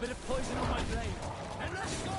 Bit of poison on my blade. And let's go!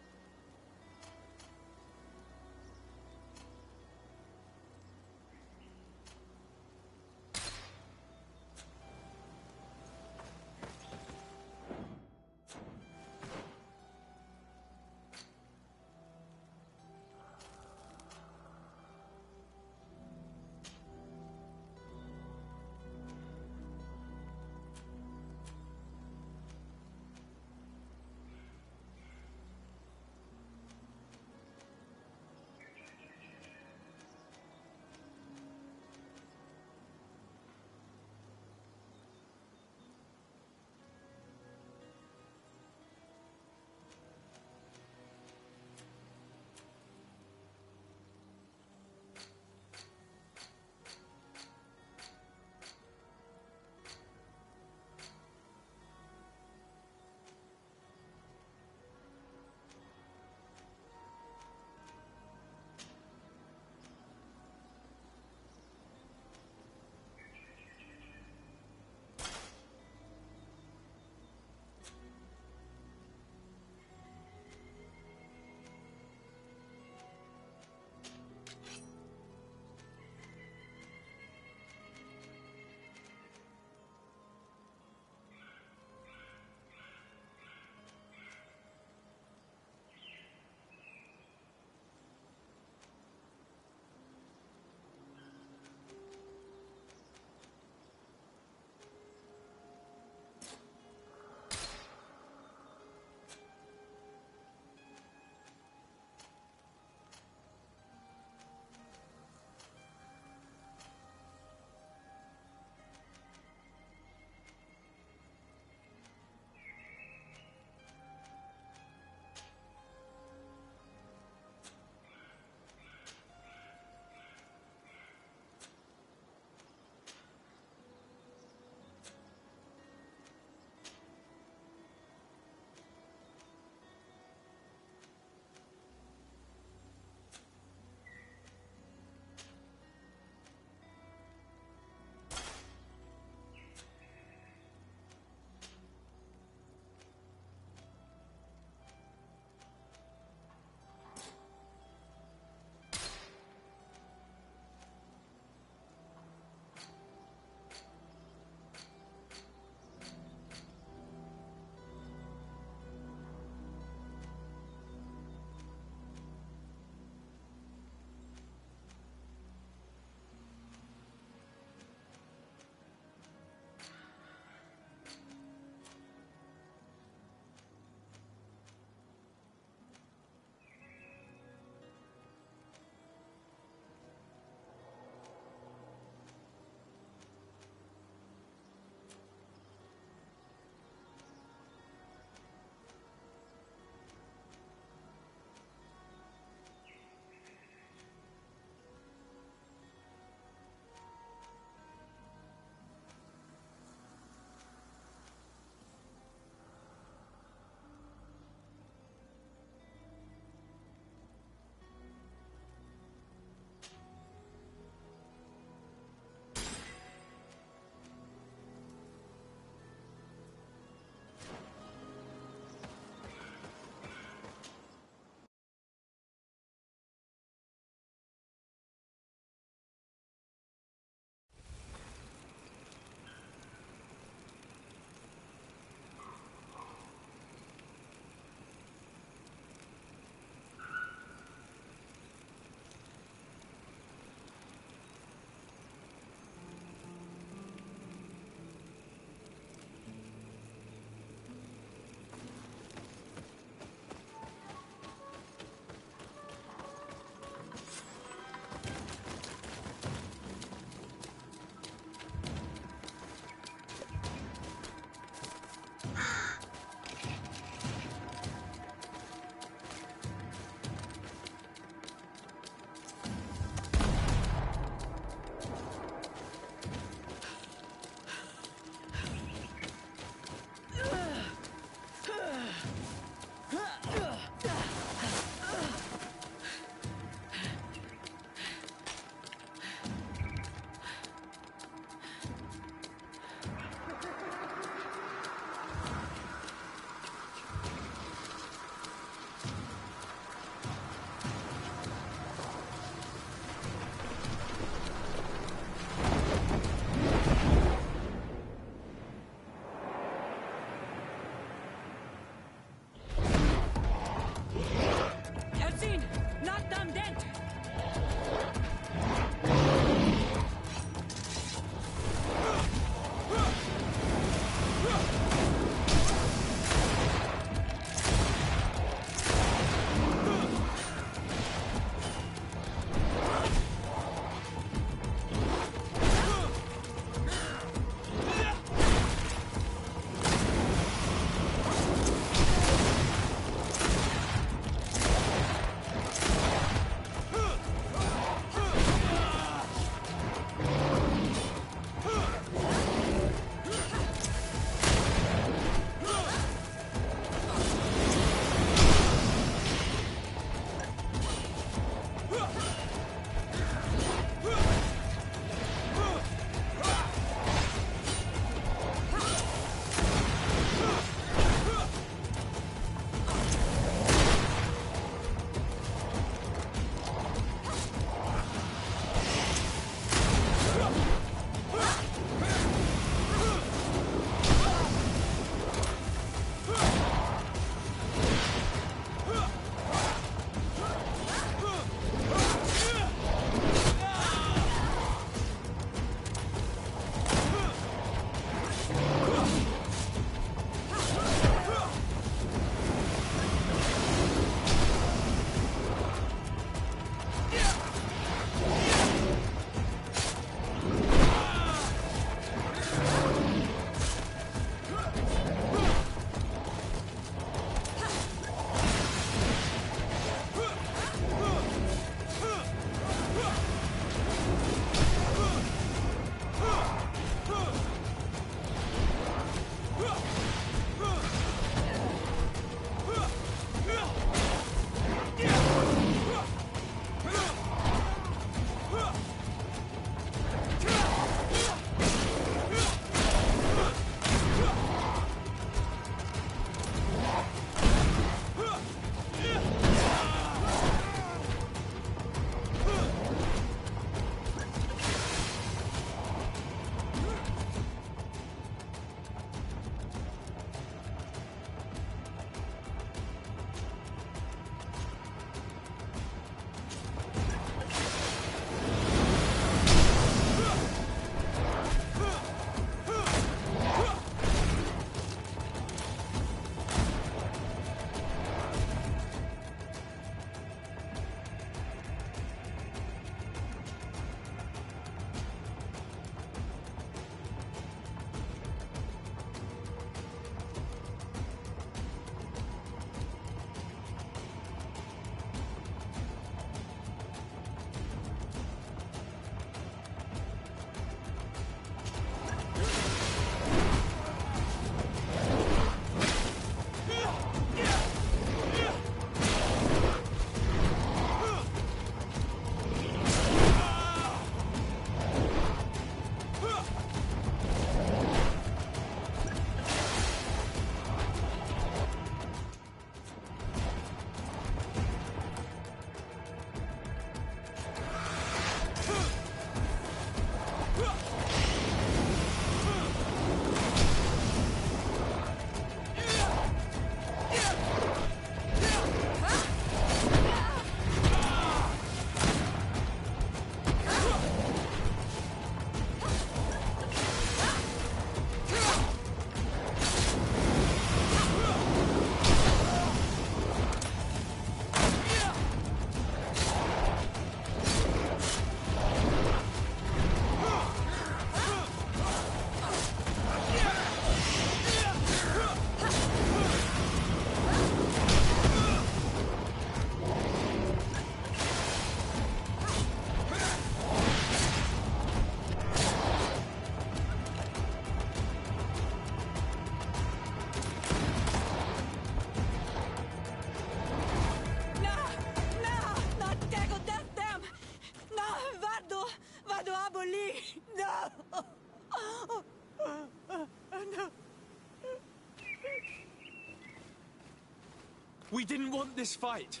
We didn't want this fight.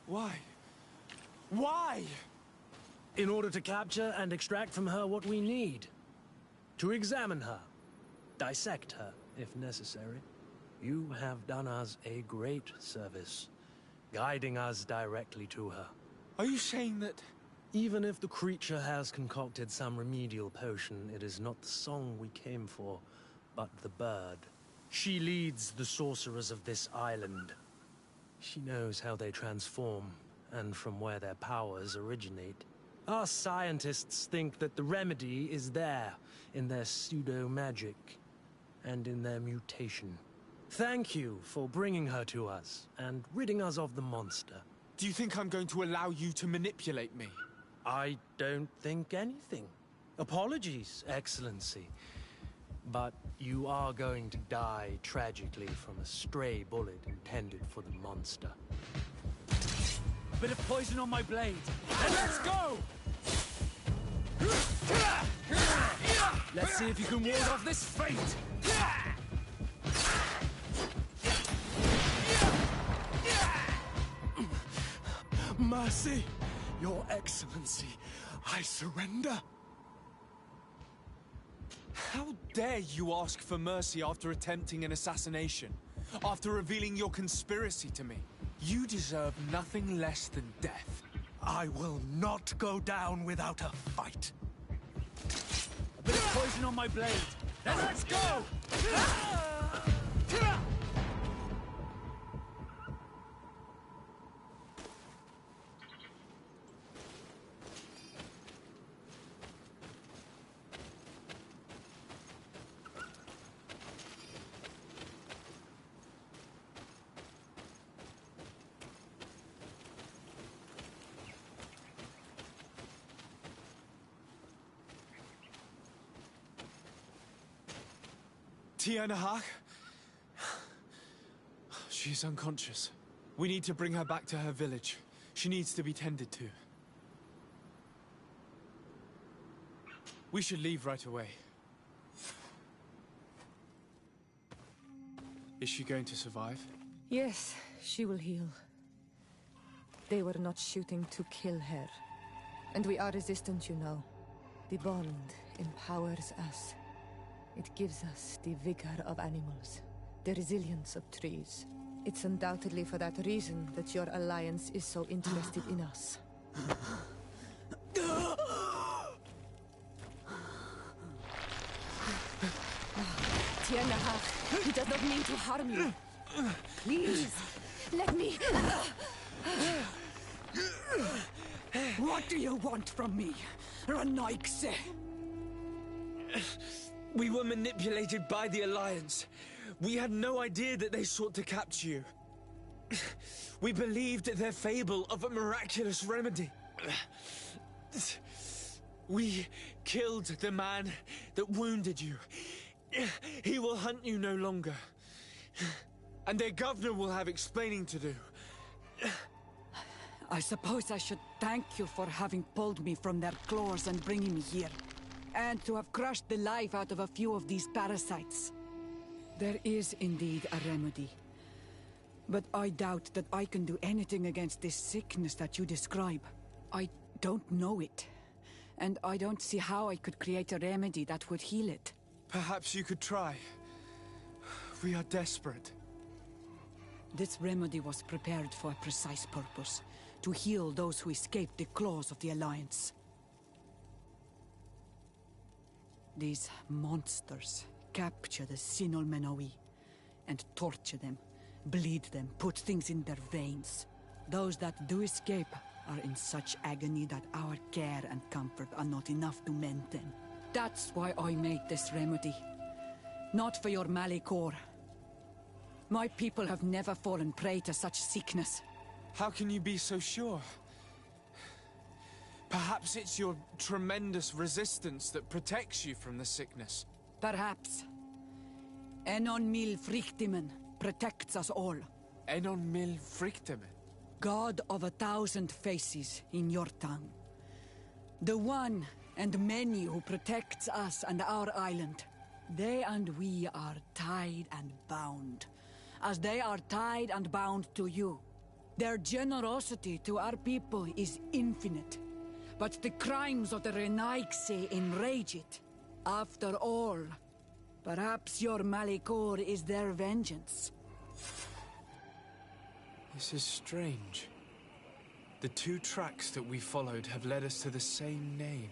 Why? Why? In order to capture and extract from her what we need. To examine her. Dissect her, if necessary. You have done us a great service, guiding us directly to her. Are you saying that... Even if the creature has concocted some remedial potion, it is not the song we came for, but the bird. She leads the sorcerers of this island. She knows how they transform, and from where their powers originate. Our scientists think that the remedy is there, in their pseudo-magic, and in their mutation. Thank you for bringing her to us, and ridding us of the monster. Do you think I'm going to allow you to manipulate me? I don't think anything. Apologies, Excellency. But you are going to die tragically from a stray bullet intended for the monster. A bit of poison on my blade. And let's go! Let's see if you can ward off this fate! Mercy, Your Excellency, I surrender. How dare you ask for mercy after attempting an assassination? After revealing your conspiracy to me? You deserve nothing less than death. I will not go down without a fight. A bit of poison on my blade. Then let's go! Tianahak? She's unconscious. We need to bring her back to her village. She needs to be tended to. We should leave right away. Is she going to survive? Yes, she will heal. They were not shooting to kill her. And we are resistant, you know. The bond empowers us. It gives us the vigor of animals, the resilience of trees. It's undoubtedly for that reason that your alliance is so interested in us. Tianahak, he does not mean to harm you. Please, let me... What do you want from me, Ranaikse? We were manipulated by the Alliance. We had no idea that they sought to capture you. We believed their fable of a miraculous remedy. We killed the man that wounded you. He will hunt you no longer. And their governor will have explaining to do. I suppose I should thank you for having pulled me from their claws and bringing me here. And to have crushed the life out of a few of these parasites. There is indeed a remedy. But I doubt that I can do anything against this sickness that you describe. I don't know it. And I don't see how I could create a remedy that would heal it. Perhaps you could try. We are desperate. This remedy was prepared for a precise purpose. To heal those who escaped the claws of the Alliance. These monsters capture the Sinol Menoi and torture them, bleed them, put things in their veins. Those that do escape are in such agony that our care and comfort are not enough to mend them. That's why I made this remedy. Not for your Malikor. My people have never fallen prey to such sickness. How can you be so sure? Perhaps it's your tremendous resistance that protects you from the sickness. Perhaps. Enon mil frictimen protects us all. Enon mil frictimen? God of 1,000 faces in your tongue. The one and many who protects us and our island. They and we are tied and bound, as they are tied and bound to you. Their generosity to our people is infinite, but the crimes of the Renaigse enrage it. After all, perhaps your Malikor is their vengeance. This is strange. The two tracks that we followed have led us to the same name.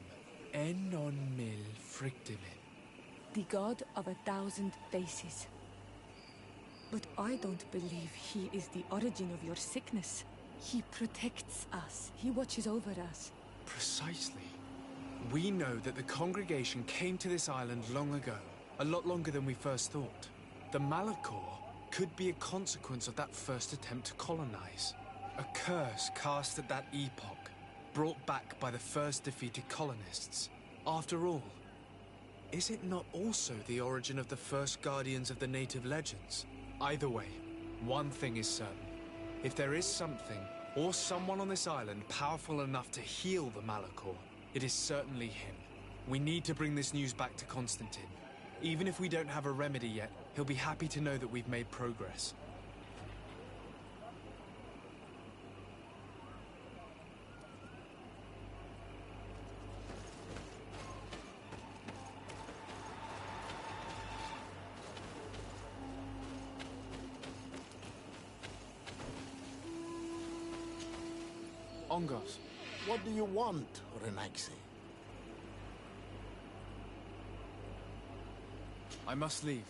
Enon Mil Frictimin. The god of 1,000 faces. But I don't believe he is the origin of your sickness. He protects us. He watches over us. Precisely. We know that the congregation came to this island long ago, a lot longer than we first thought. The Malachor could be a consequence of that first attempt to colonize. A curse cast at that epoch, brought back by the first defeated colonists. After all, is it not also the origin of the first guardians of the native legends? Either way, one thing is certain. If there is something, or someone on this island powerful enough to heal the Malachor, it is certainly him. We need to bring this news back to Constantine. Even if we don't have a remedy yet, he'll be happy to know that we've made progress. Ongos. What do you want, Renaigse? I must leave.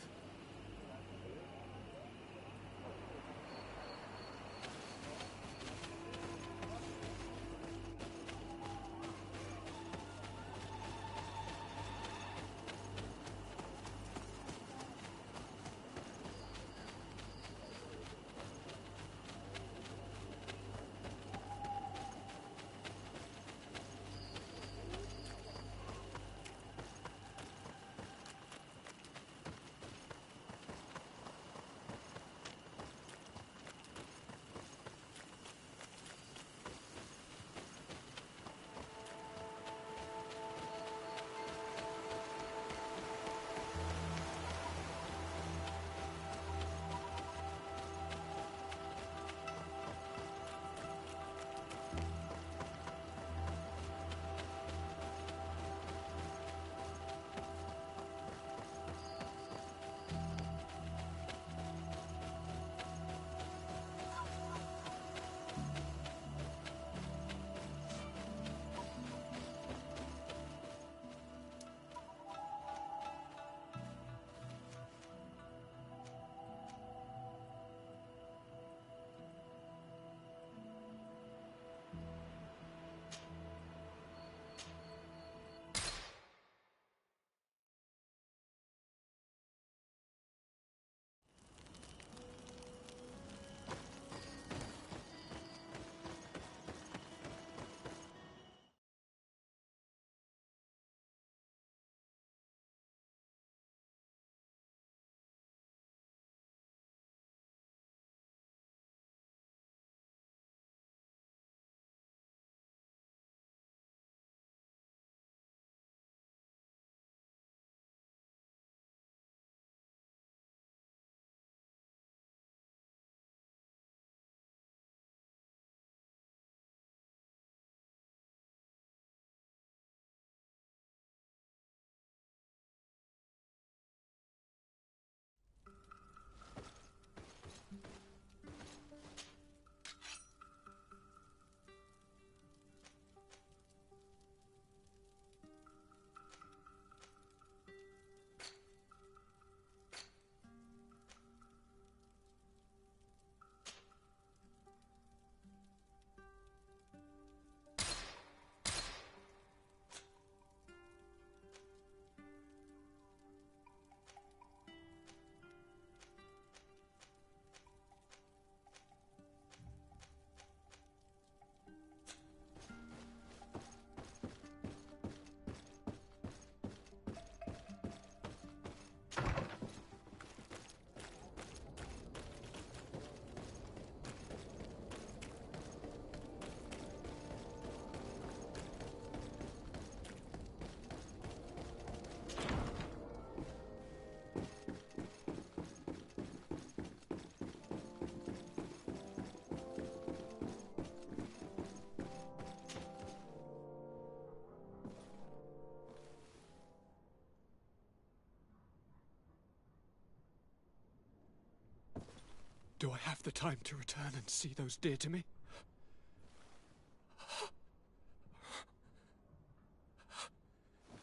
Do I have the time to return and see those dear to me?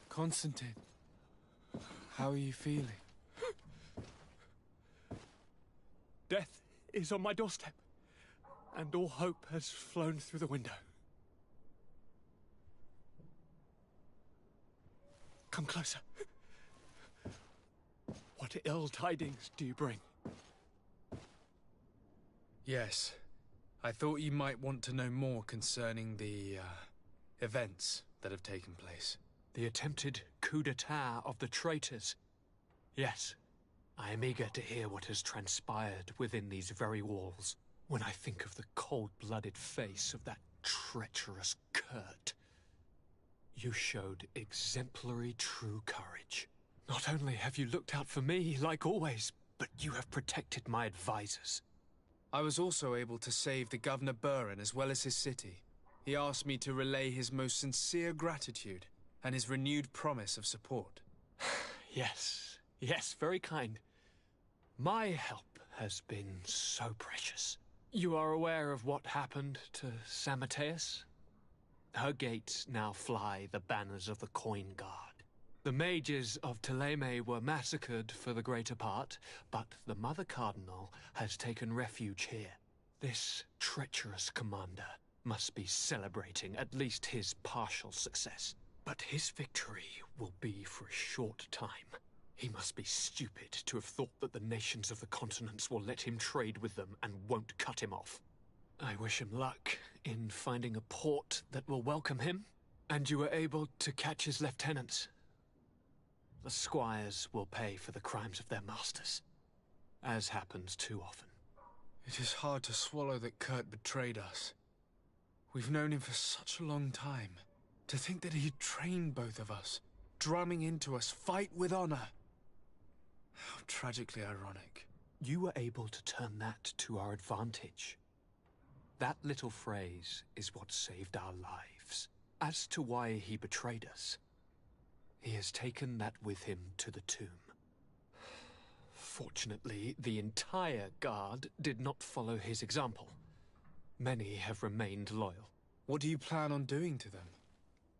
Constantine, how are you feeling? Death is on my doorstep, and all hope has flown through the window. Come closer. What ill tidings do you bring? Yes. I thought you might want to know more concerning the, events that have taken place. The attempted coup d'etat of the traitors. Yes, I am eager to hear what has transpired within these very walls. When I think of the cold-blooded face of that treacherous Kurt. You showed exemplary true courage. Not only have you looked out for me, like always, but you have protected my advisors. I was also able to save the Governor Buren as well as his city. He asked me to relay his most sincere gratitude and his renewed promise of support. Yes, very kind. My help has been so precious. You are aware of what happened to Samateus? Her gates now fly the banners of the Coin Guard. The mages of Ptolemy were massacred for the greater part, but the Mother Cardinal has taken refuge here. This treacherous commander must be celebrating at least his partial success. But his victory will be for a short time. He must be stupid to have thought that the nations of the continents will let him trade with them and won't cut him off. I wish him luck in finding a port that will welcome him, and you were able to catch his lieutenants. The squires will pay for the crimes of their masters, as happens too often. It is hard to swallow that Kurt betrayed us. We've known him for such a long time. To think that he'd trained both of us, drumming into us, fight with honor. How tragically ironic. You were able to turn that to our advantage. That little phrase is what saved our lives. As to why he betrayed us, he has taken that with him to the tomb. Fortunately, the entire guard did not follow his example. Many have remained loyal. What do you plan on doing to them?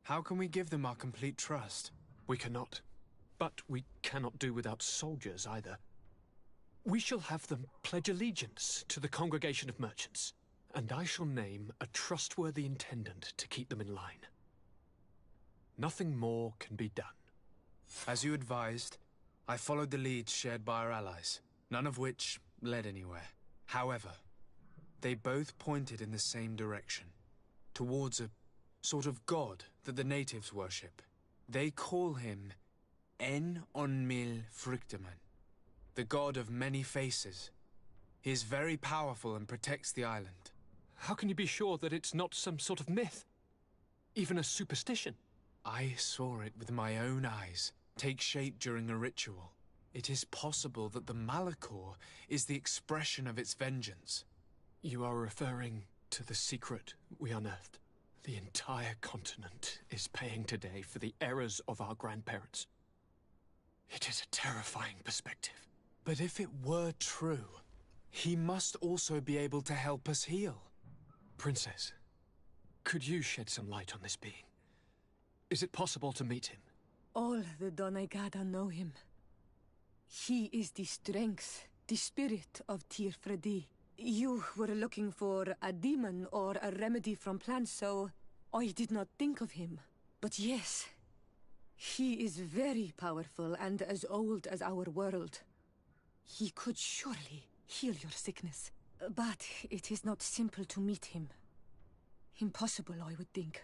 How can we give them our complete trust? We cannot. But we cannot do without soldiers either. We shall have them pledge allegiance to the Congregation of Merchants, and I shall name a trustworthy intendant to keep them in line. Nothing more can be done. As you advised, I followed the leads shared by our allies, none of which led anywhere. However, they both pointed in the same direction, towards a sort of god that the natives worship. They call him En-on-mil Frictaman, the god of many faces. He is very powerful and protects the island. How can you be sure that it's not some sort of myth? Even a superstition? I saw it with my own eyes take shape during a ritual. It is possible that the Malachor is the expression of its vengeance. You are referring to the secret we unearthed. The entire continent is paying today for the errors of our grandparents. It is a terrifying perspective. But if it were true, he must also be able to help us heal. Princess, could you shed some light on this being? Is it possible to meet him? All the Doneigada know him. He is the strength, the spirit of Tirfredi. You were looking for a demon or a remedy from plants, so I did not think of him. But yes, he is very powerful and as old as our world. He could surely heal your sickness. But it is not simple to meet him. Impossible, I would think.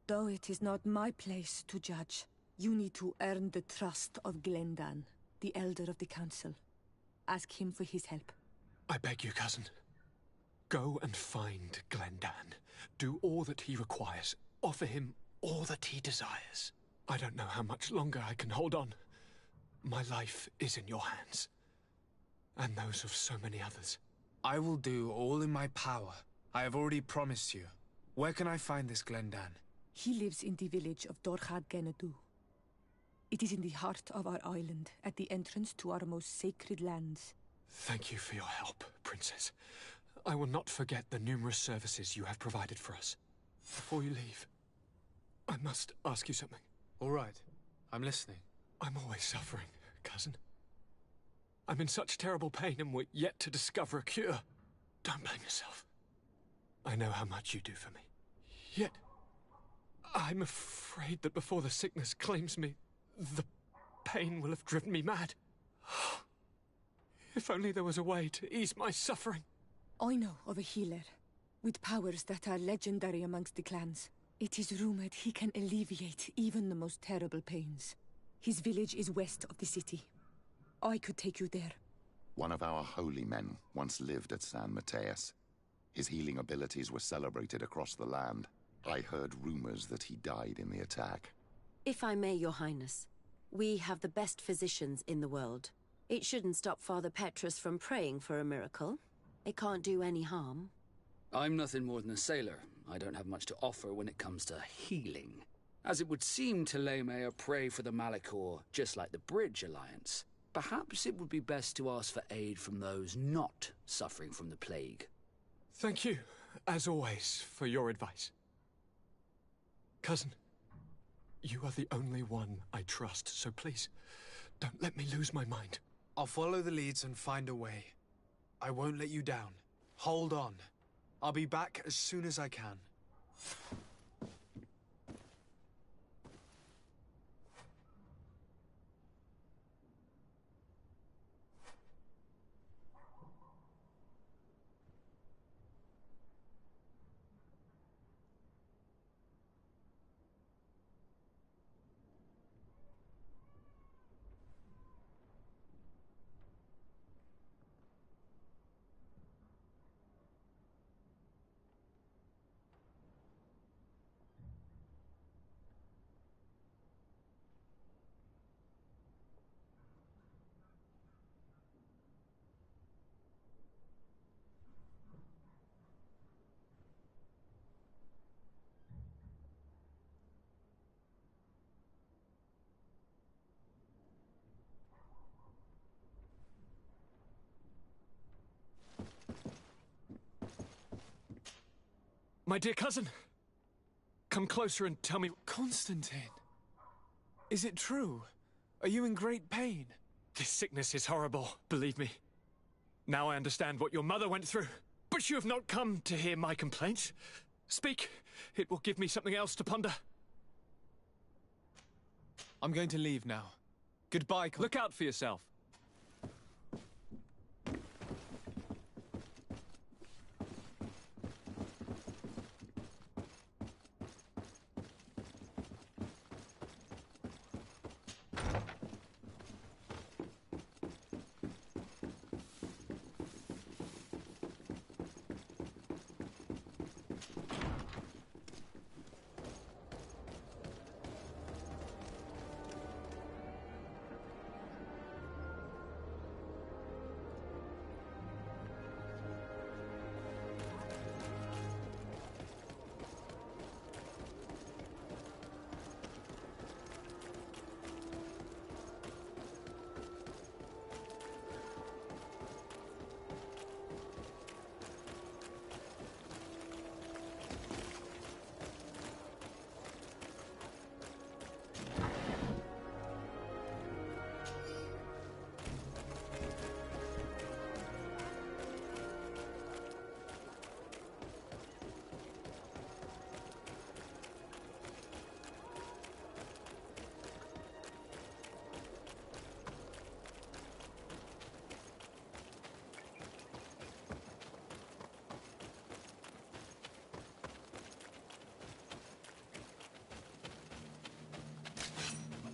Though it is not my place to judge, you need to earn the trust of Glendan, the Elder of the Council. Ask him for his help. I beg you, cousin. Go and find Glendan. Do all that he requires. Offer him all that he desires. I don't know how much longer I can hold on. My life is in your hands. And those of so many others. I will do all in my power. I have already promised you. Where can I find this Glendan? He lives in the village of Dorchad Genadu. It is in the heart of our island, at the entrance to our most sacred lands. Thank you for your help, Princess. I will not forget the numerous services you have provided for us. Before you leave, I must ask you something. All right. I'm listening. I'm always suffering, cousin. I'm in such terrible pain and we're yet to discover a cure. Don't blame yourself. I know how much you do for me. Yet, I'm afraid that before the sickness claims me, the pain will have driven me mad. If only there was a way to ease my suffering. I know of a healer, with powers that are legendary amongst the clans. It is rumored he can alleviate even the most terrible pains. His village is west of the city. I could take you there. One of our holy men once lived at San Mateus. His healing abilities were celebrated across the land. I heard rumors that he died in the attack. If I may, Your Highness, we have the best physicians in the world. It shouldn't stop Father Petrus from praying for a miracle. It can't do any harm. I'm nothing more than a sailor. I don't have much to offer when it comes to healing. As it would seem Teleme are prey for the Malachor, just like the Bridge Alliance. Perhaps it would be best to ask for aid from those not suffering from the plague. Thank you, as always, for your advice. Cousin, you are the only one I trust, so please, don't let me lose my mind. I'll follow the leads and find a way. I won't let you down. Hold on. I'll be back as soon as I can. My dear cousin, come closer and tell me... Constantine, is it true? Are you in great pain? This sickness is horrible, believe me. Now I understand what your mother went through. But you have not come to hear my complaints. Speak. It will give me something else to ponder. I'm going to leave now. Goodbye, Look out for yourself.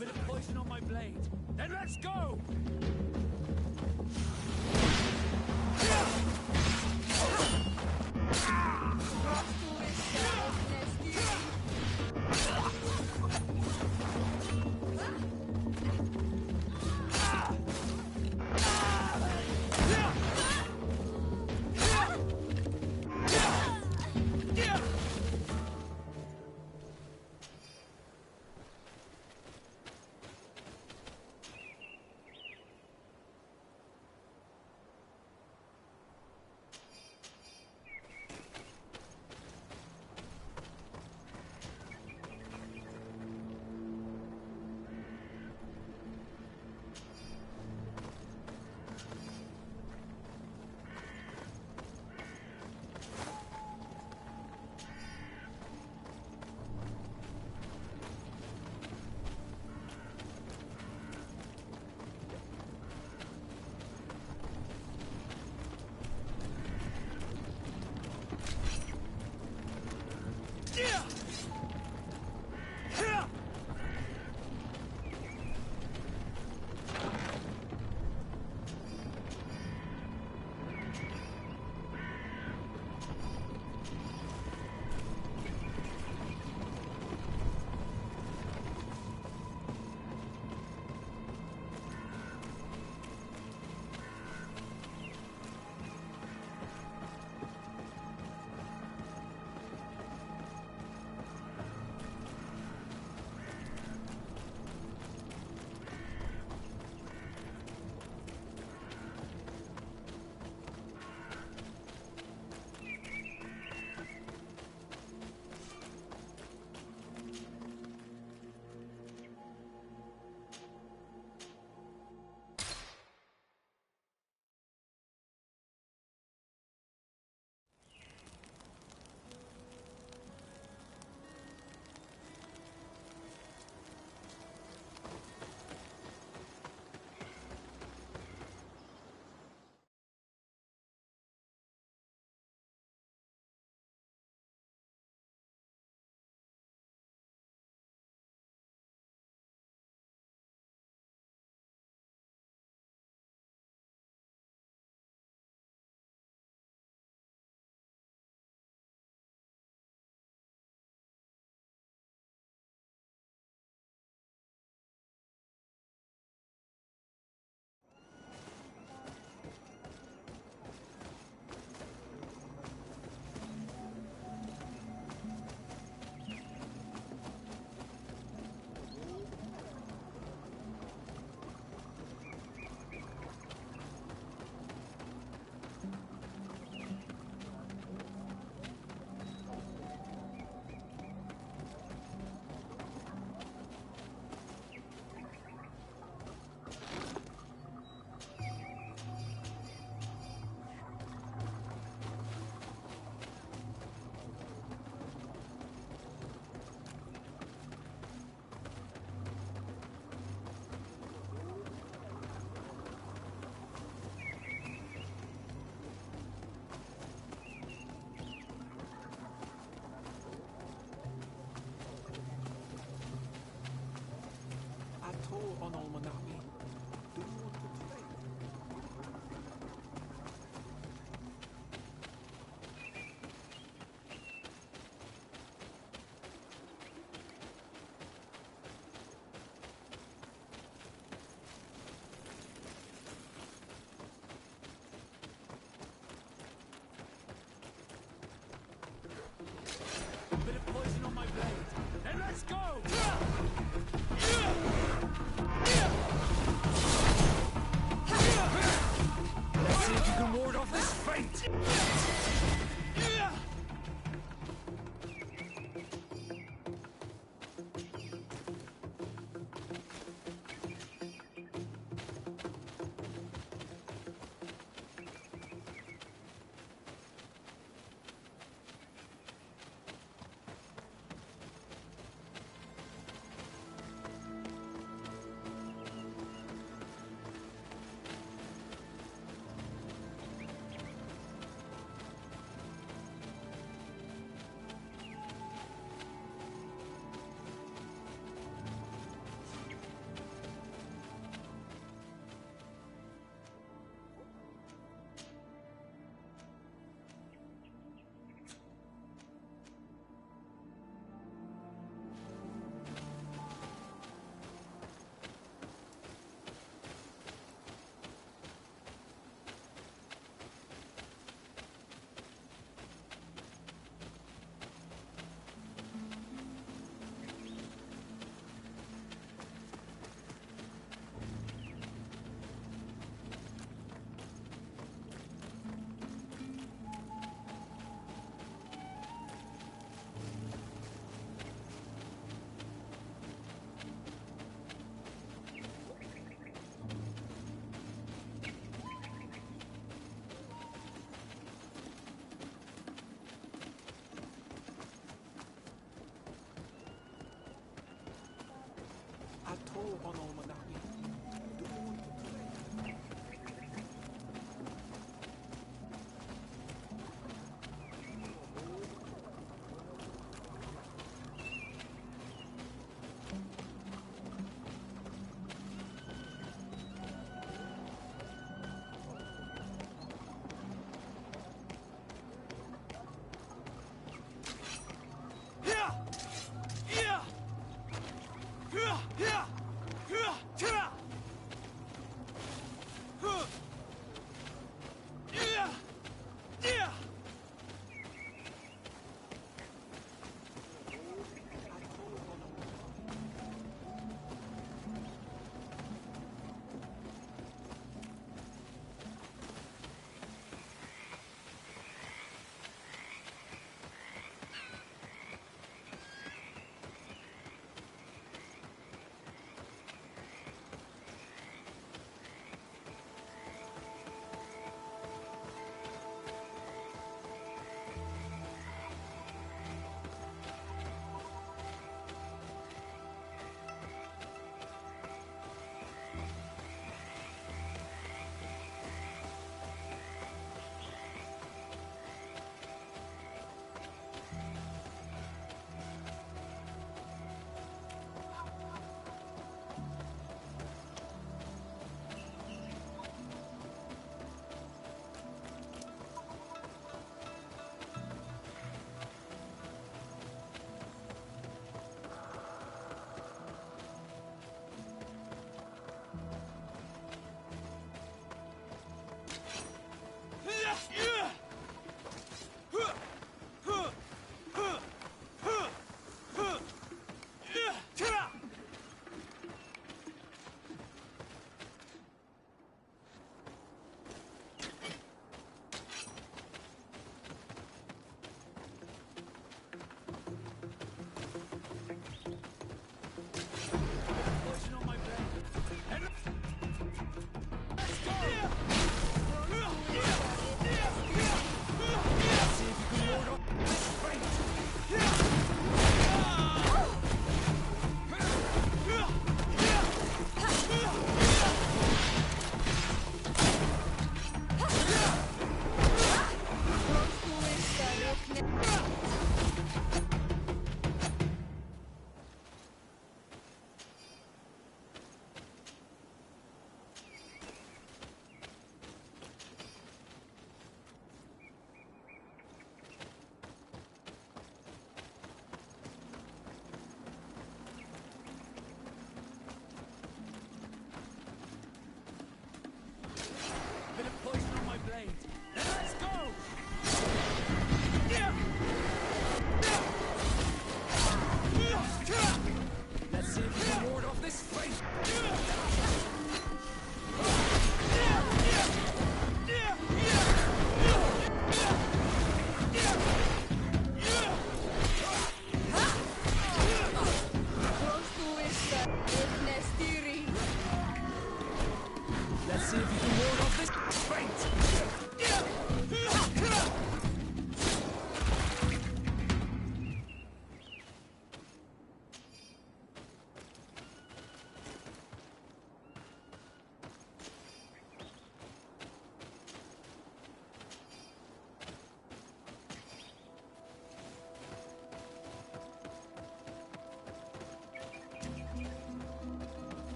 Bit of poison on my blade. Then let's go!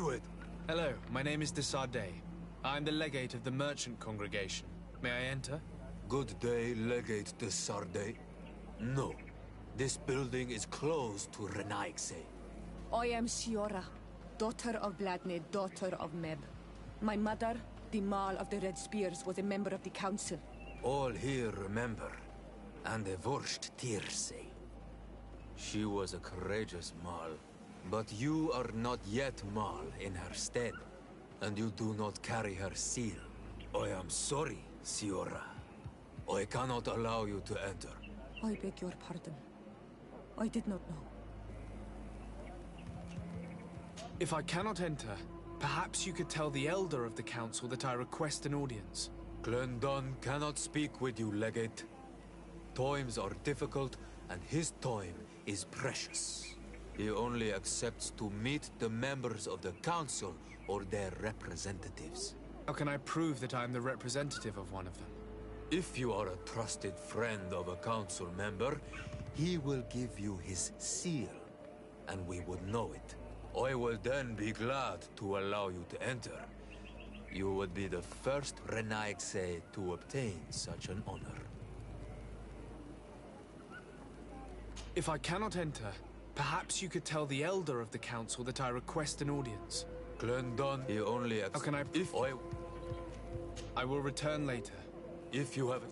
Steward. Hello, my name is dadDidThEloNe's. I'm the legate of the merchant congregation. May I enter? Good day, Legate dadDidThEloNe's. No. This building is closed to Renaigse. I am Siora, daughter of Bladne, daughter of Meb. My mother, the Mal of the Red Spears, was a member of the council. All here remember, and the Vorsht Tirse. She was a courageous Mal, but you are not yet Mal in her stead, and you do not carry her seal. I am sorry, Siora. I cannot allow you to enter. I beg your pardon. I did not know. If I cannot enter, perhaps you could tell the Elder of the Council that I request an audience. Glendon cannot speak with you, Legate. Times are difficult, and his time is precious. He only accepts to meet the members of the Council or their representatives. How can I prove that I am the representative of one of them? If you are a trusted friend of a Council member, he will give you his seal, and we would know it. I will then be glad to allow you to enter. You would be the first Renaigse to obtain such an honor. If I cannot enter, perhaps you could tell the Elder of the Council that I request an audience. Glendon, he only How can I... I will return later. If you have...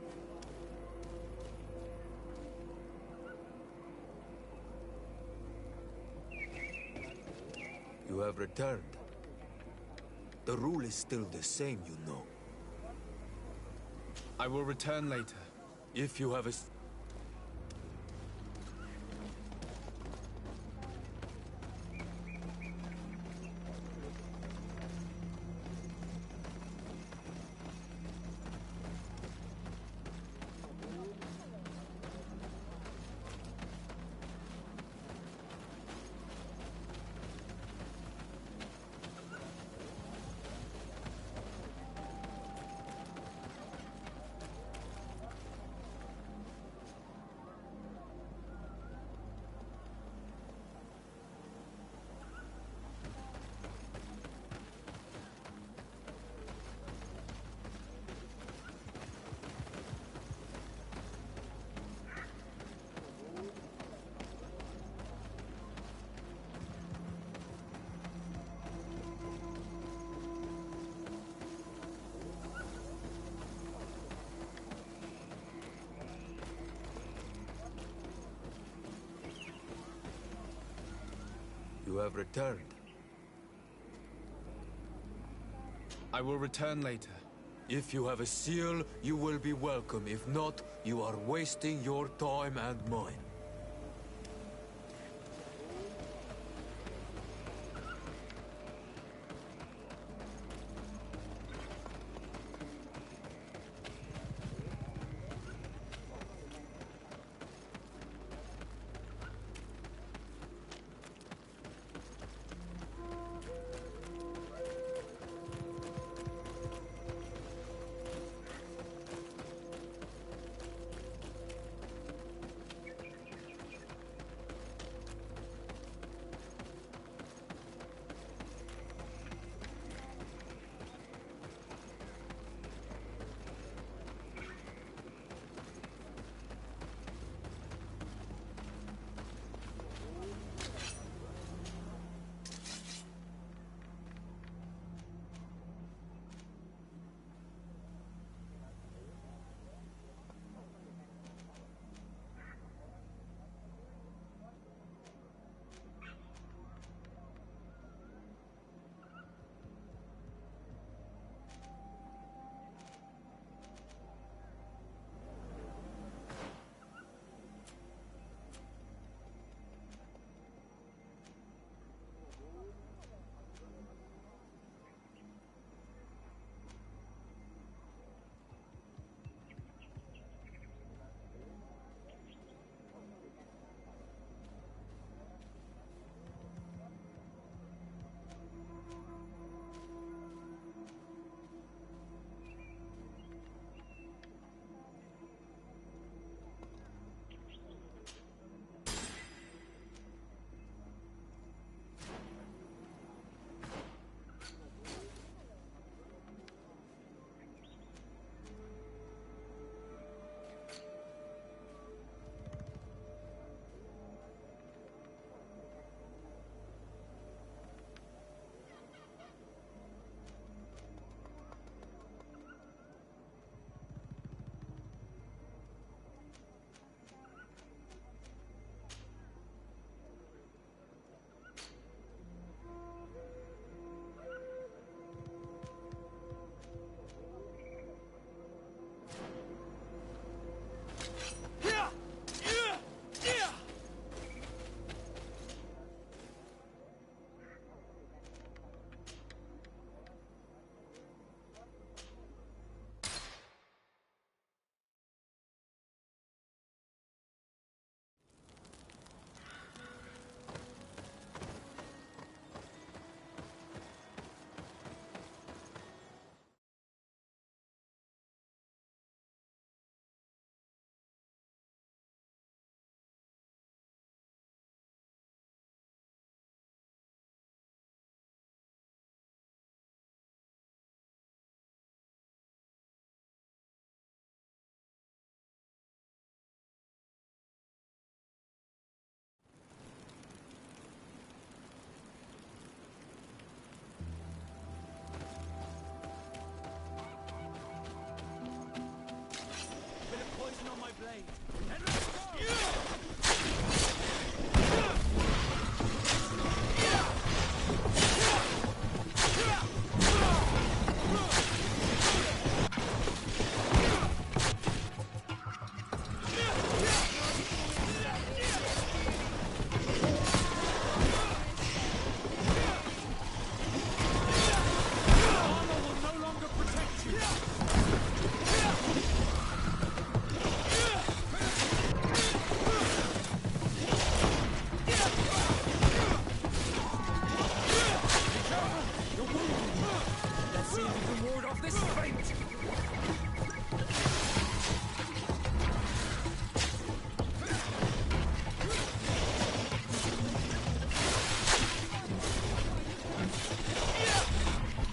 You have returned. The rule is still the same, you know. I will return later. If you have a... You have returned. I will return later. If you have a seal, you will be welcome. If not, you are wasting your time and mine. blade. And let's go!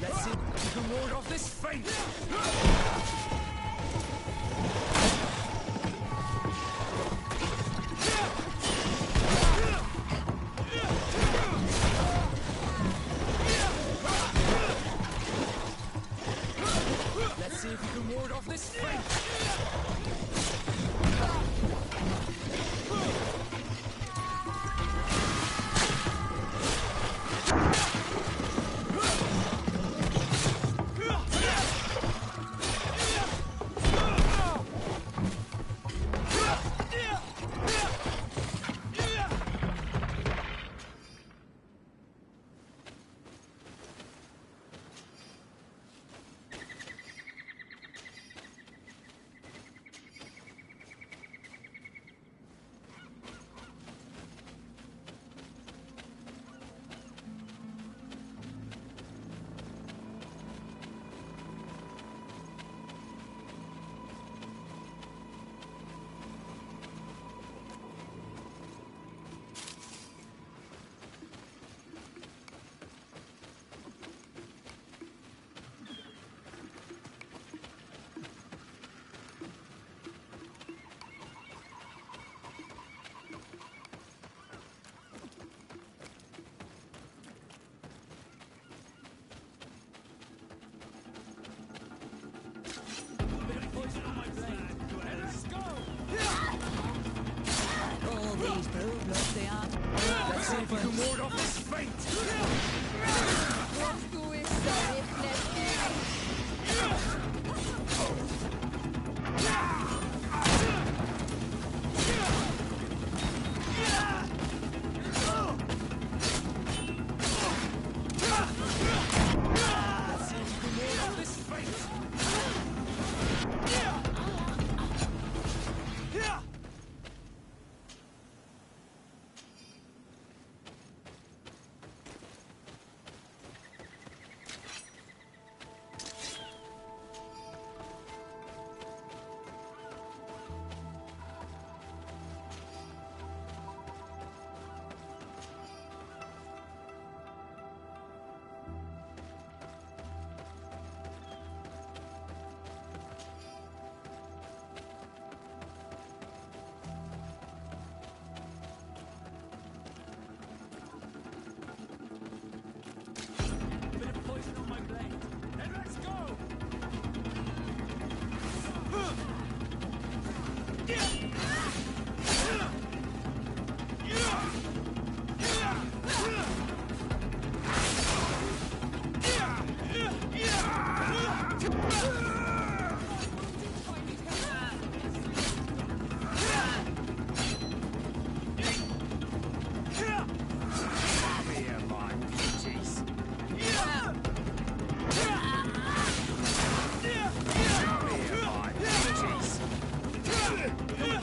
Let's see if you can ward off this fate!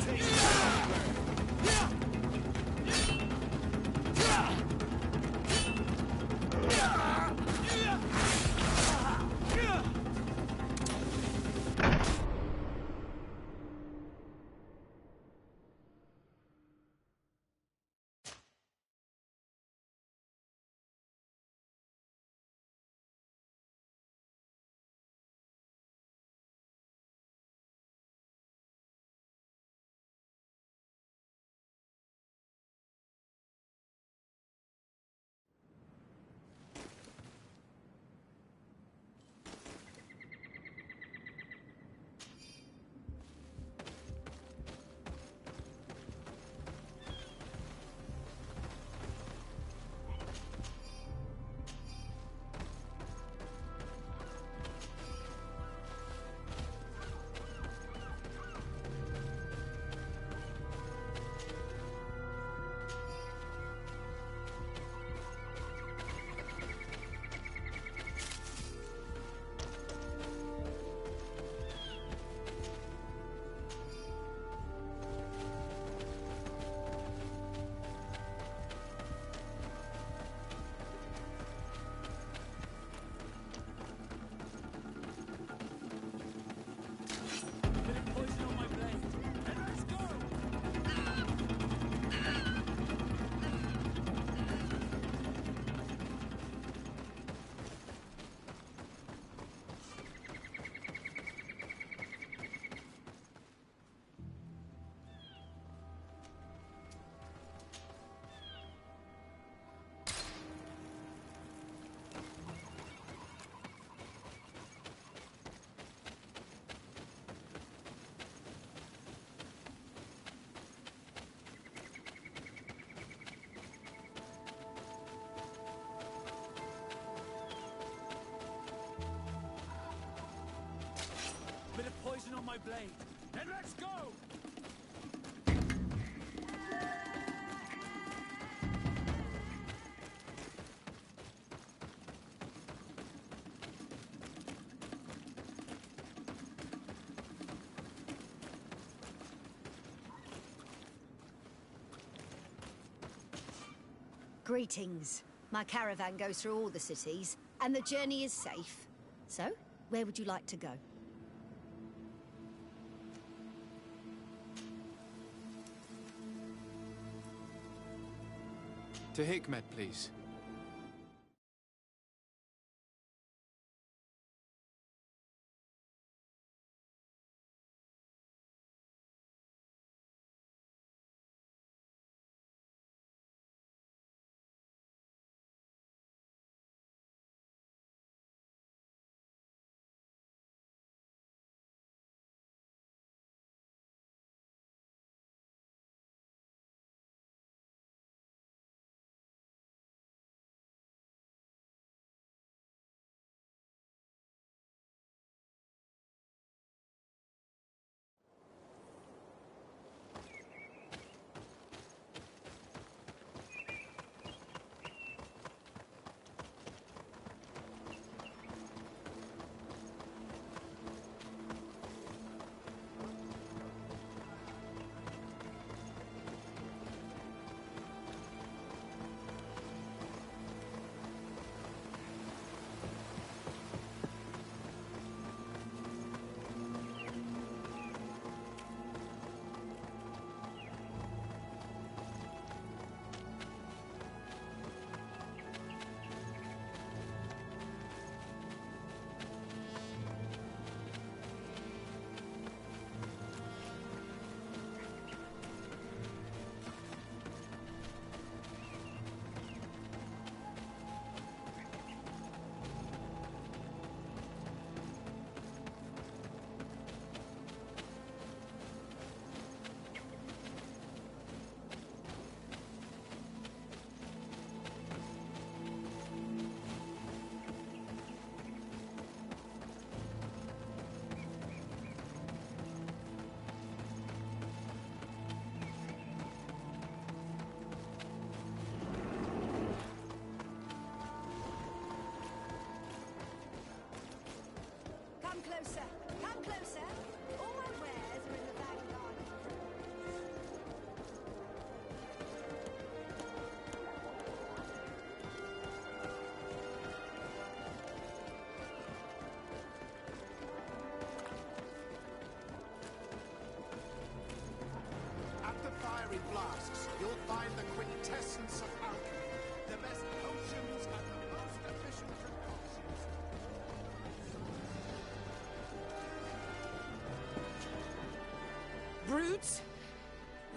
Take poison on my blade. Then let's go! Greetings. My caravan goes through all the cities, and the journey is safe. So, where would you like to go? To Hikmet, please. Come closer! Come closer! All my wares are in the vanguard. At the fiery flasks, you'll find the quintessence of alchemy. The best potions and the most efficient concoctions. Brutes!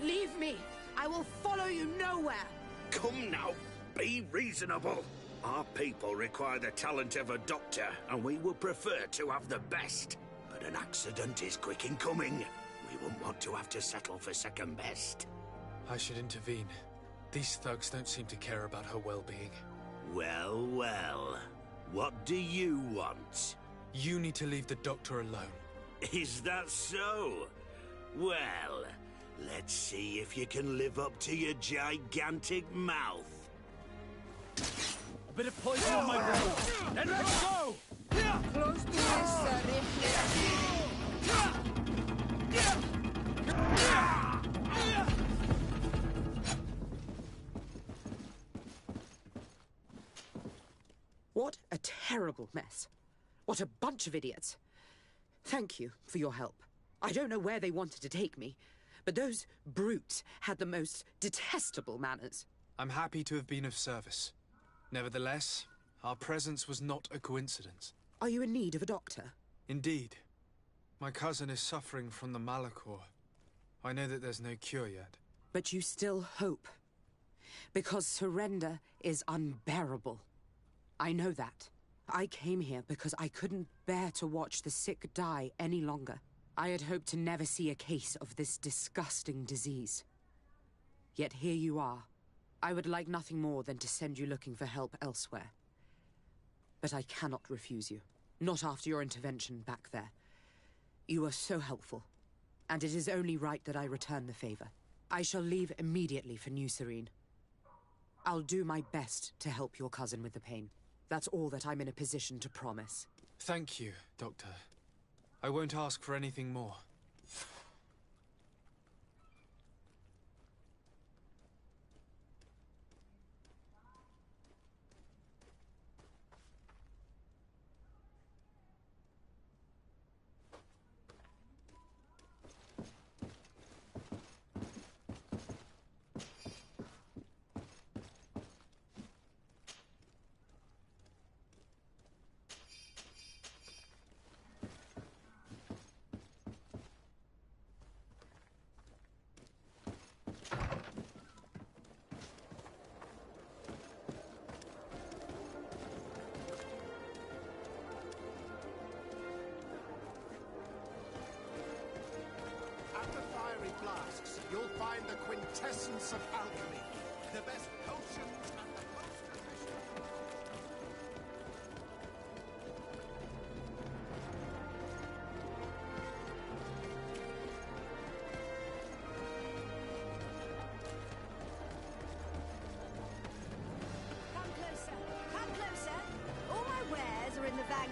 Leave me! I will follow you nowhere! Come now, be reasonable. Our people require the talent of a doctor, and we would prefer to have the best. But an accident is quick in coming. We wouldn't want to have to settle for second best. I should intervene. These thugs don't seem to care about her well-being. Well, well. What do you want? You need to leave the doctor alone. Is that so? Well, let's see if you can live up to your gigantic mouth. A bit of poison on my blade. Then let's go! Close to this, What a terrible mess. What a bunch of idiots. Thank you for your help. I don't know where they wanted to take me, but those brutes had the most detestable manners. I'm happy to have been of service. Nevertheless, our presence was not a coincidence. Are you in need of a doctor? Indeed. My cousin is suffering from the Malachor. I know that there's no cure yet. But you still hope. Because surrender is unbearable. I know that. I came here because I couldn't bear to watch the sick die any longer. I had hoped to never see a case of this disgusting disease. Yet here you are. I would like nothing more than to send you looking for help elsewhere. But I cannot refuse you. Not after your intervention back there. You are so helpful, and it is only right that I return the favor. I shall leave immediately for New Serene. I'll do my best to help your cousin with the pain. That's all that I'm in a position to promise. Thank you, Doctor. I won't ask for anything more. Flasks, you'll find the quintessence of alchemy. The best potions and the most efficient... Come closer. Come closer. All my wares are in the van.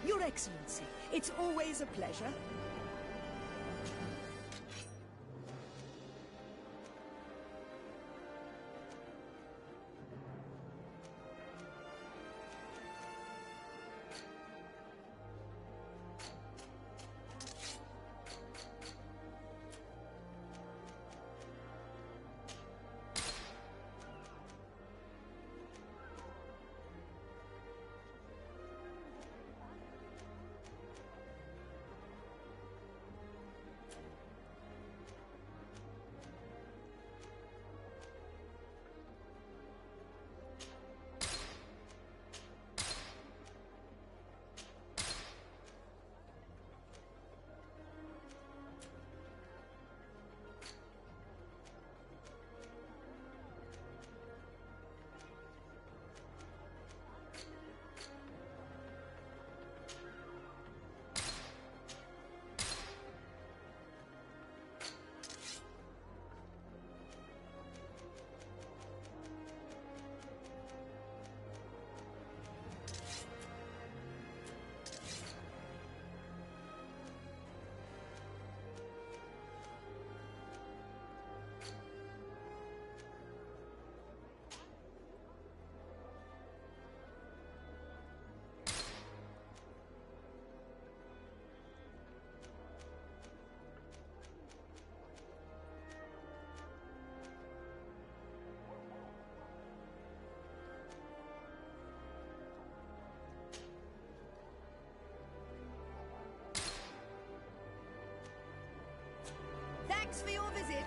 Your Excellency, it's always a pleasure. Thanks for your visit.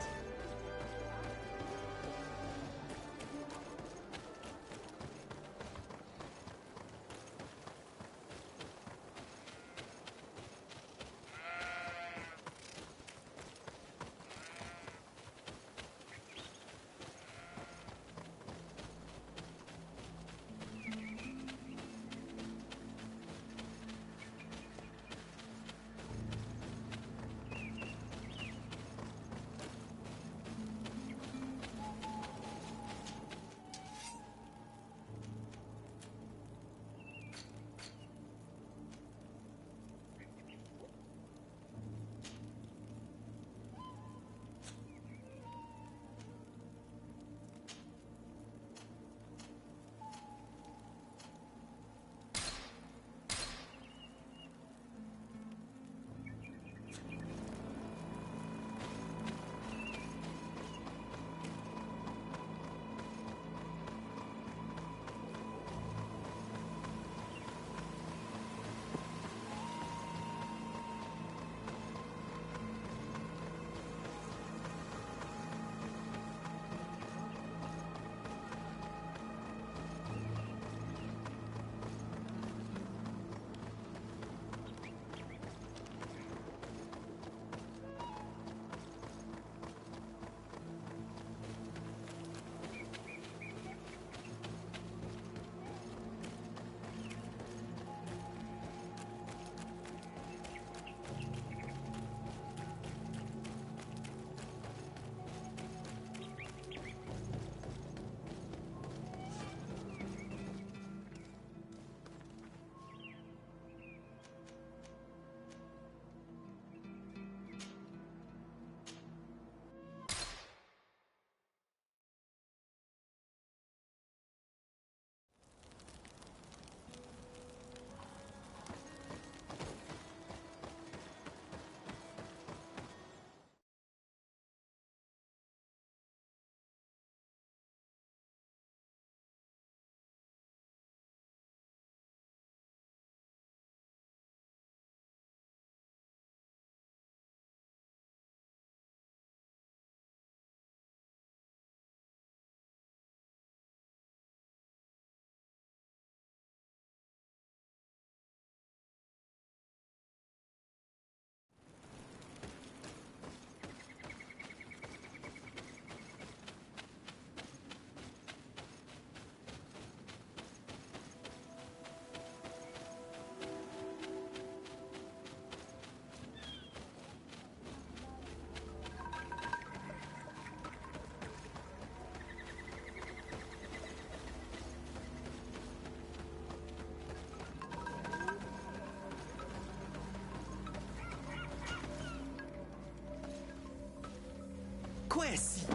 Quest!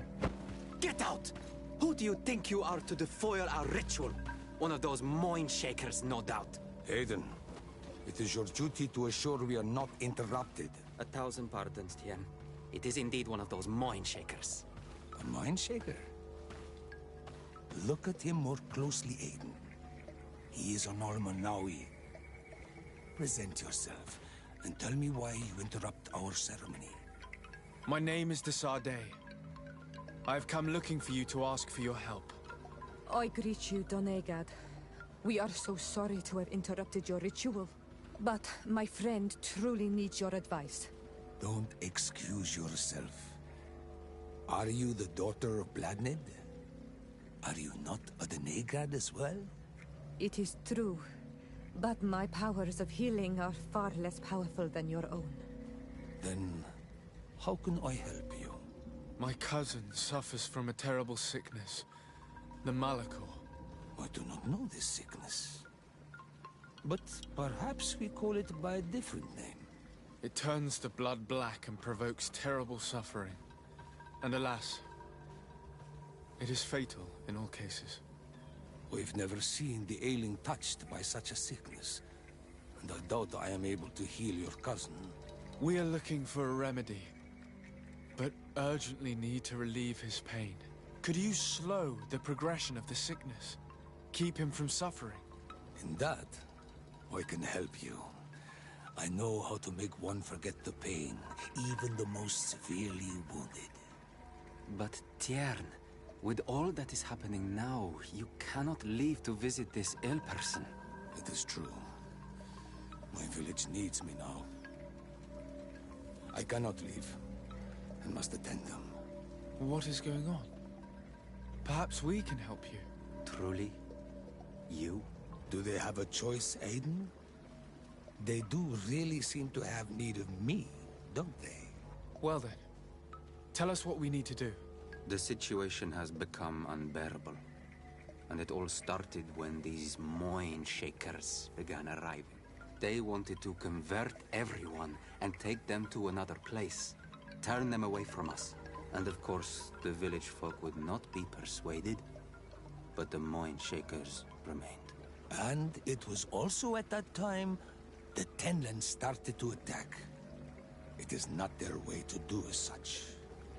Get out! Who do you think you are to defoil our ritual? One of those mind shakers, no doubt. Aiden, it is your duty to assure we are not interrupted. 1,000 pardons, Tien. It is indeed one of those mind shakers. A mind shaker? Look at him more closely, Aiden. He is an Almanawi. Present yourself, and tell me why you interrupt our ceremony. My name is dadDidThEloNe's. I have come looking for you to ask for your help. I greet you, Donegad. We are so sorry to have interrupted your ritual. But my friend truly needs your advice. Don't excuse yourself. Are you the daughter of Bladnid? Are you not a Donegad as well? It is true, but my powers of healing are far less powerful than your own. Then, how can I help you? My cousin suffers from a terrible sickness, the Malachor. I do not know this sickness. But perhaps we call it by a different name. It turns the blood black and provokes terrible suffering. And alas, it is fatal in all cases. We've never seen the ailing touched by such a sickness, and I doubt I am able to heal your cousin. We are looking for a remedy, but urgently need to relieve his pain. Could you slow the progression of the sickness? Keep him from suffering? In that, I can help you. I know how to make one forget the pain, even the most severely wounded. But Tiern, with all that is happening now, you cannot leave to visit this ill person. It is true. My village needs me now. I cannot leave, and must attend them. What is going on? Perhaps we can help you. Truly? You? Do they have a choice, Aiden? They do really seem to have need of me, don't they? Well then, tell us what we need to do. The situation has become unbearable. And it all started when these mind shakers began arriving. They wanted to convert everyone and take them to another place. Turn them away from us. And of course, the village folk would not be persuaded. But the mind shakers remained. And it was also at that time the Tenland started to attack. It is not their way to do as such.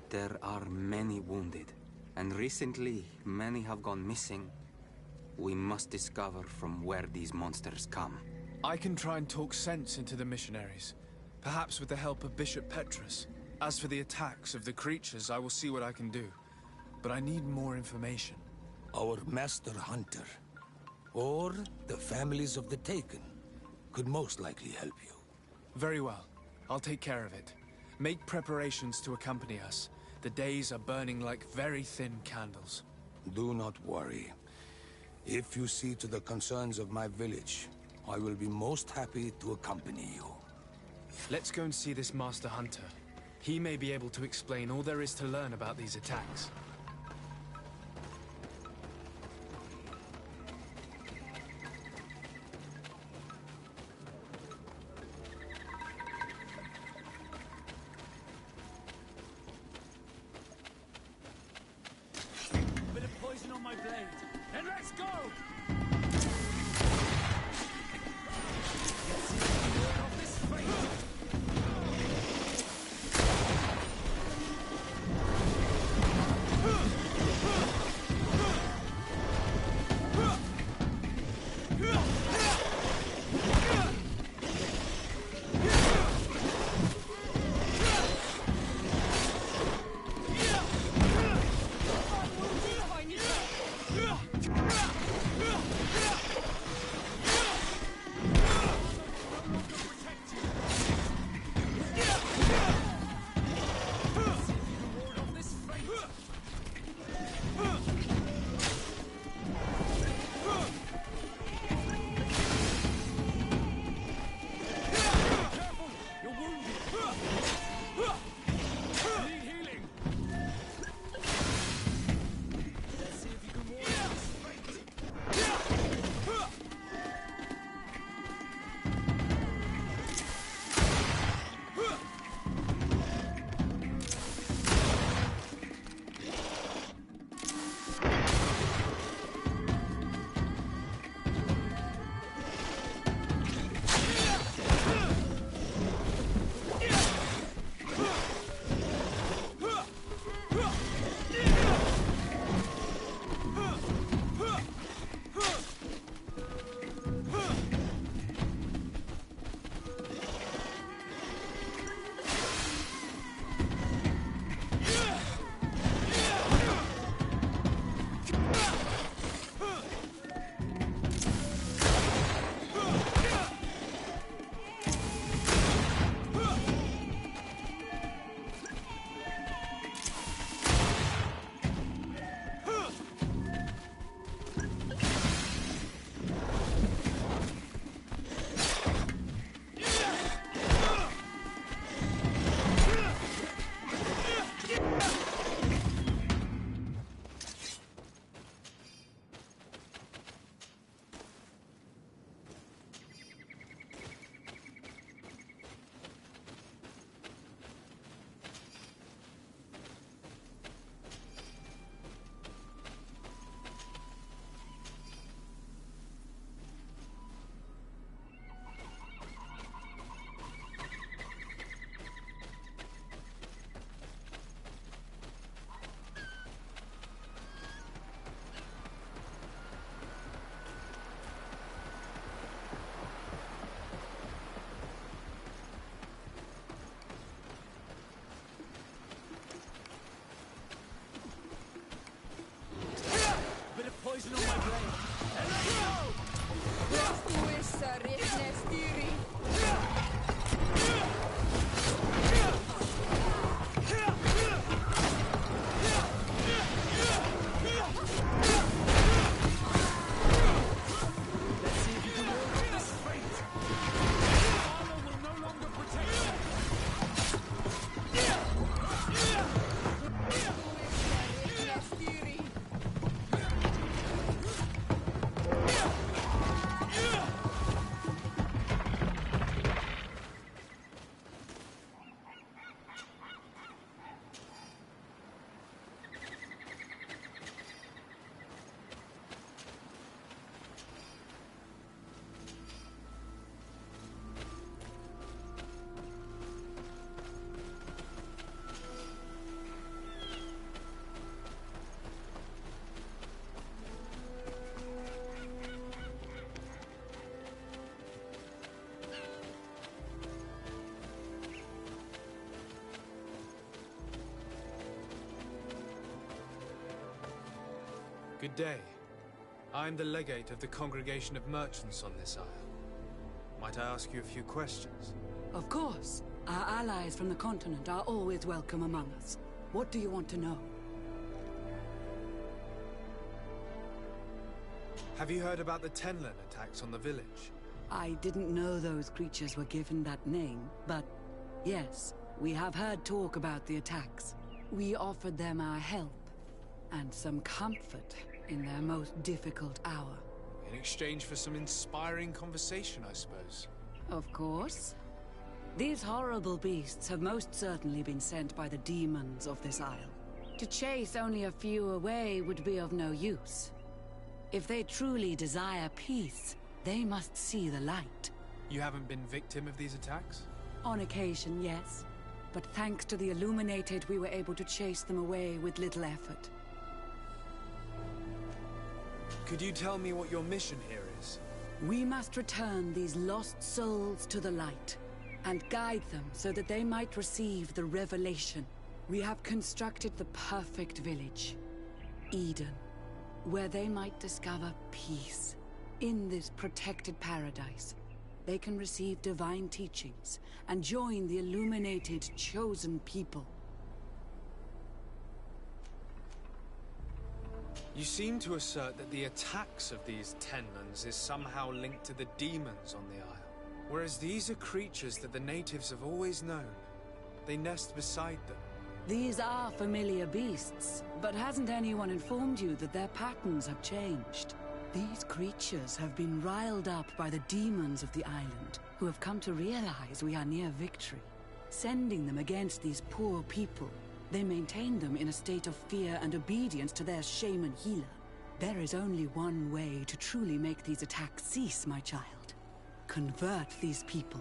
There are many wounded, and recently many have gone missing. We must discover from where these monsters come. I can try and talk sense into the missionaries, perhaps with the help of Bishop Petrus. As for the attacks of the creatures, I will see what I can do. But I need more information. Our master hunter, or the families of the Taken, could most likely help you. Very well. I'll take care of it. Make preparations to accompany us. The days are burning like very thin candles. Do not worry. If you see to the concerns of my village, I will be most happy to accompany you. Let's go and see this Master Hunter. He may be able to explain all there is to learn about these attacks. Bit of poison on my blade. Then let's go! Let's see if we can ward off this fate. Good day. I'm the legate of the Congregation of Merchants on this isle. Might I ask you a few questions? Of course. Our allies from the continent are always welcome among us. What do you want to know? Have you heard about the Tenlin attacks on the village? I didn't know those creatures were given that name, but yes, we have heard talk about the attacks. We offered them our help and some comfort in their most difficult hour. In exchange for some inspiring conversation, I suppose. Of course. These horrible beasts have most certainly been sent by the demons of this isle. To chase only a few away would be of no use. If they truly desire peace, they must see the light. You haven't been victim of these attacks? On occasion, yes. But thanks to the Illuminated, we were able to chase them away with little effort. Could you tell me what your mission here is? We must return these lost souls to the light, and guide them so that they might receive the revelation. We have constructed the perfect village, Eden, where they might discover peace. In this protected paradise, they can receive divine teachings and join the illuminated, chosen people. You seem to assert that the attacks of these Tenlins is somehow linked to the demons on the isle, whereas these are creatures that the natives have always known. They nest beside them. These are familiar beasts, but hasn't anyone informed you that their patterns have changed? These creatures have been riled up by the demons of the island, who have come to realize we are near victory. Sending them against these poor people, they maintain them in a state of fear and obedience to their shaman healer. There is only one way to truly make these attacks cease, my child. Convert these people.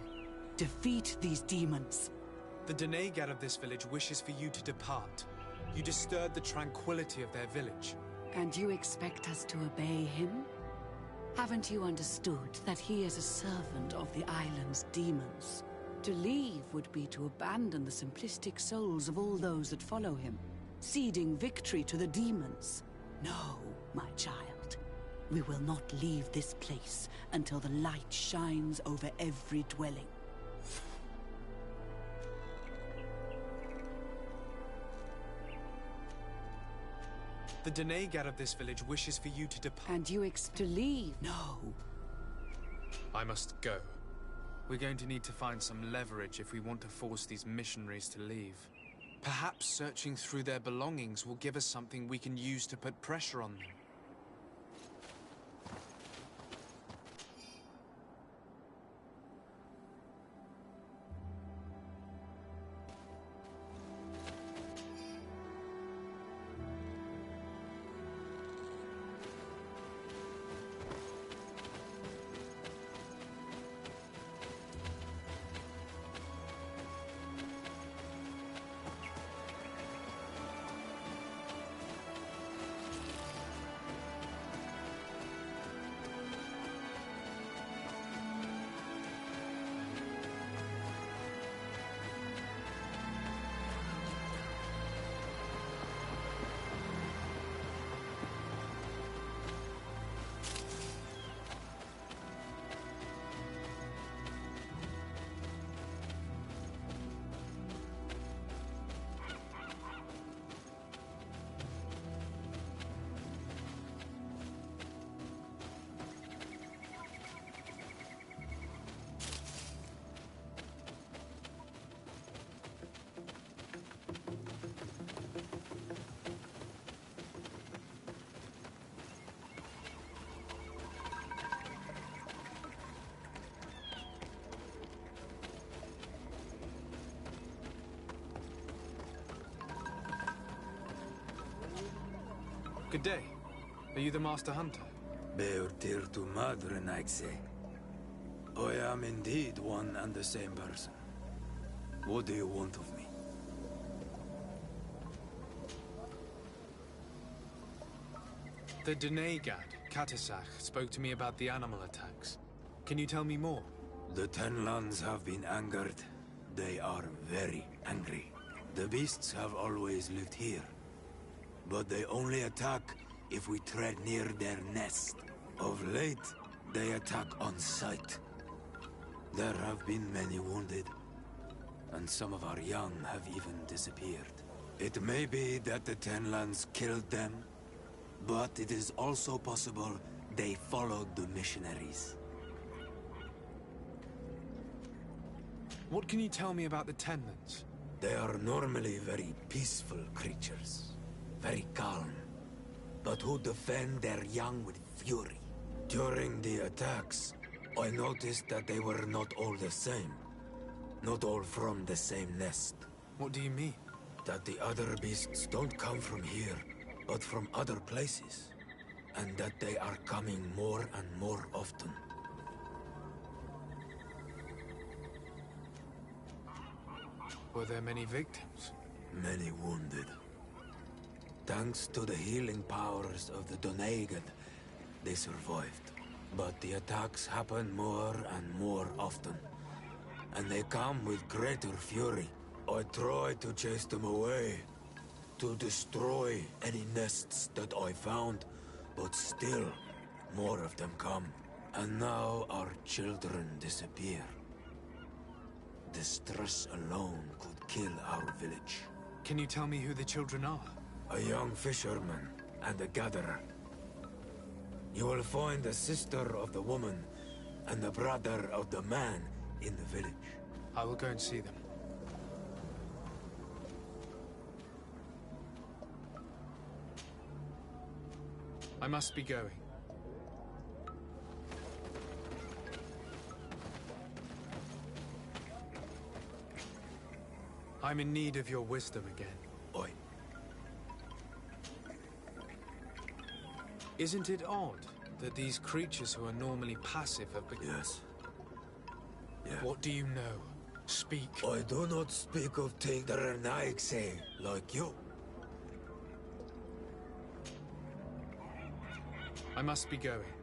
Defeat these demons. The Denegad of this village wishes for you to depart. You disturbed the tranquility of their village. And you expect us to obey him? Haven't you understood that he is a servant of the island's demons? To leave would be to abandon the simplistic souls of all those that follow him, ceding victory to the demons. No, my child. We will not leave this place until the light shines over every dwelling. The Denegad of this village wishes for you to depart. And you to leave? No. I must go. We're going to need to find some leverage if we want to force these missionaries to leave. Perhaps searching through their belongings will give us something we can use to put pressure on them. Good day. Are you the Master Hunter? Beortir tu madre, Naixe. I am indeed one and the same person. What do you want of me? The Denegad, Katisach, spoke to me about the animal attacks. Can you tell me more? The Tenlans have been angered. They are very angry. The beasts have always lived here, but they only attack if we tread near their nest. Of late, they attack on sight. There have been many wounded, and some of our young have even disappeared. It may be that the Tenlands killed them, but it is also possible they followed the missionaries. What can you tell me about the Tenlands? They are normally very peaceful creatures, very calm, but who defend their young with fury. During the attacks, I noticed that they were not all the same. Not all from the same nest. What do you mean? That the other beasts don't come from here, but from other places. And that they are coming more and more often. Were there many victims? Many wounded. Thanks to the healing powers of the Doneigad, they survived. But the attacks happen more and more often. And they come with greater fury. I try to chase them away, to destroy any nests that I found, but still, more of them come. And now our children disappear. Distress alone could kill our village. Can you tell me who the children are? A young fisherman and a gatherer. You will find the sister of the woman and the brother of the man in the village. I will go and see them. I must be going. I'm in need of your wisdom again. Oi. Isn't it odd that these creatures who are normally passive have become... Yes. Yeah. What do you know? Speak. I do not speak of things that are Naikse, like you. I must be going.